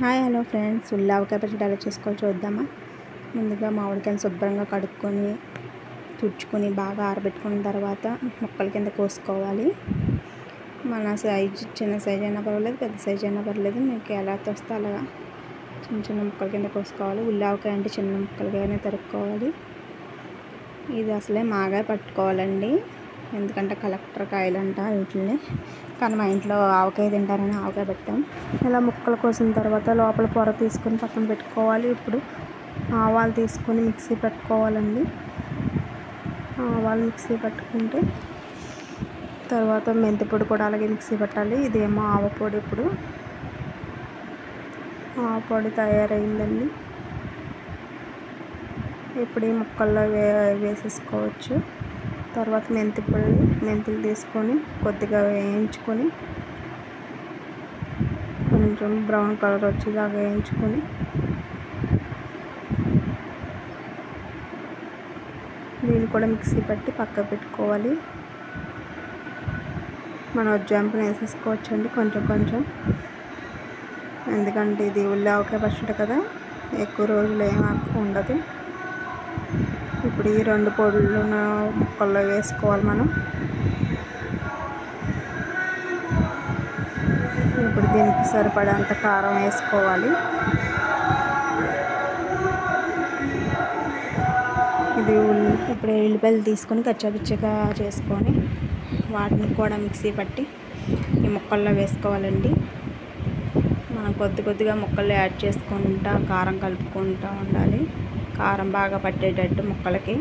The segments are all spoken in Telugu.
హాయ్ హలో ఫ్రెండ్స్, ఉల్లావకాయ పచ్చడి ఎలా చేసుకోవాలో చూద్దామా. ముందుగా మామిడికాయలు శుభ్రంగా కడుక్కొని తుడుచుకొని బాగా ఆరబెట్టుకున్న తర్వాత ముక్కల కింద కోసుకోవాలి. మన సైజు చిన్న సైజు అయినా పర్వాలేదు, పెద్ద సైజు అయినా పర్వాలేదు, మీకు ఎలా తోస్తే అలాగా చిన్న చిన్న ముక్కల కింద కోసుకోవాలి. ఉల్లావకాయ అంటే చిన్న ముక్కలుగానే తరుక్కోవాలి. ఇది అసలే మాగా పట్టుకోవాలండి, ఎందుకంటే కలెక్టర్ కాయలు అంట వీటిని. కానీ మా ఇంట్లో ఆవకాయ తింటారని ఆవకాయ పెట్టాం. ఇలా ముక్కలు కోసిన తర్వాత లోపల పొర తీసుకొని పక్కన పెట్టుకోవాలి. ఇప్పుడు ఆవాలు తీసుకొని మిక్సీ పెట్టుకోవాలండి. ఆవాలు మిక్సీ పట్టుకుంటే తర్వాత మెంతి పొడి కూడా అలాగే మిక్సీ పెట్టాలి. ఇదేమో ఆవ పొడి. ఇప్పుడు ఆవ పొడి తయారైందండి. ఇప్పుడు ఈ ముక్కల్లో వేసేసుకోవచ్చు. తర్వాత మెంతులు తీసుకొని కొద్దిగా వేయించుకొని కొంచెం బ్రౌన్ కలర్ వచ్చేలాగా వేయించుకొని దీన్ని కూడా మిక్సీ పట్టి పక్కకు పెట్టుకోవాలి. మనం ఉజ్జాంపుని వేసేసుకోవచ్చండి కొంచెం కొంచెం, ఎందుకంటే ఇది ఉల్లావకాయ పచ్చడి కదా, ఎక్కువ రోజులు ఏం ఉండదు. ఇప్పుడు ఈ రెండు పొడులు ముక్కల్లో వేసుకోవాలి మనం. ఇప్పుడు దీనికి సరిపడంత కారం వేసుకోవాలి. ఇప్పుడు ఎల్లిపాయలు తీసుకొని కచ్చాపిచ్చగా చేసుకొని వాటిని కూడా మిక్సీ పట్టి ఈ ముక్కల్లో వేసుకోవాలండి. మనం కొద్దిగా ముక్కల్లో యాడ్ చేసుకుంటా కారం కలుపుకుంటూ ఉండాలి, కారం బాగా పట్టేటట్టు ముక్కలకి.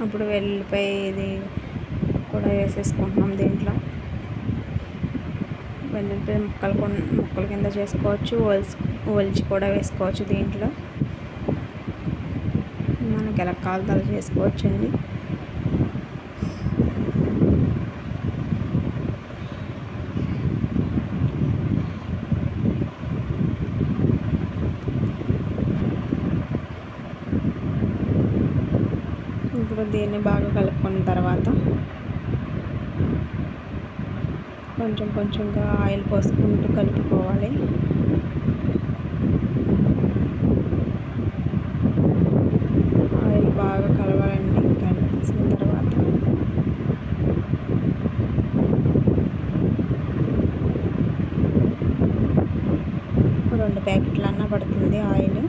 అప్పుడు వెల్లిపాయ ఇది కూడా వేసేసుకుంటున్నాం దీంట్లో. వెల్లుల్లిపాయ ముక్కల కింద చేసుకోవచ్చు, ఒలిచి కూడా వేసుకోవచ్చు. దీంట్లో మనకి ఎలా కావాలో అలా చేసుకోవచ్చండి. ఇప్పుడు దీన్ని బాగా కలుపుకున్న తర్వాత కొంచెం కొంచెంగా ఆయిల్ పోసుకుంటూ కలుపుకోవాలి. ఆయిల్ బాగా కలవాలండి. కలిసిన తర్వాత రెండు ప్యాకెట్లు అన్నా పడుతుంది ఆయిల్.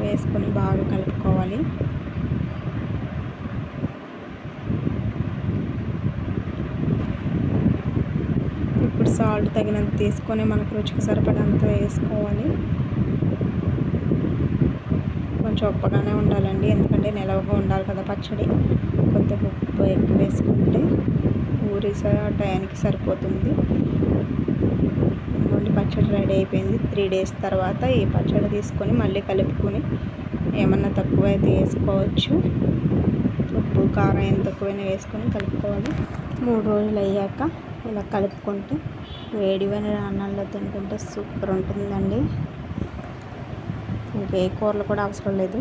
వేసుకొని బాగా కలుపుకోవాలి. ఇప్పుడు సాల్ట్ తగినంత తీసుకొని మనకు రుచికి సరిపడంత వేసుకోవాలి. కొంచెం ఉప్పగానే ఉండాలండి, ఎందుకంటే నిలవగా ఉండాలి కదా పచ్చడి. కొద్దిగా ఉప్పు ఎక్కువ వేసుకుంటే ఊరిసే టయానికి సరిపోతుంది. పచ్చడి రెడీ అయిపోయింది. 3 days తర్వాత ఈ పచ్చడి తీసుకొని మళ్ళీ కలుపుకొని ఏమన్నా తక్కువ అయితే వేసుకోవచ్చు. ఉప్పు కారం ఎంత తక్కువైనా వేసుకొని కలుపుకోవాలి. 3 రోజులు అయ్యాక ఇలా కలుపుకుంటే వేడివైన అన్నంలో తింటుంటే సూపర్ ఉంటుందండి. ఇంకే కూరలు కూడా అవసరం లేదు.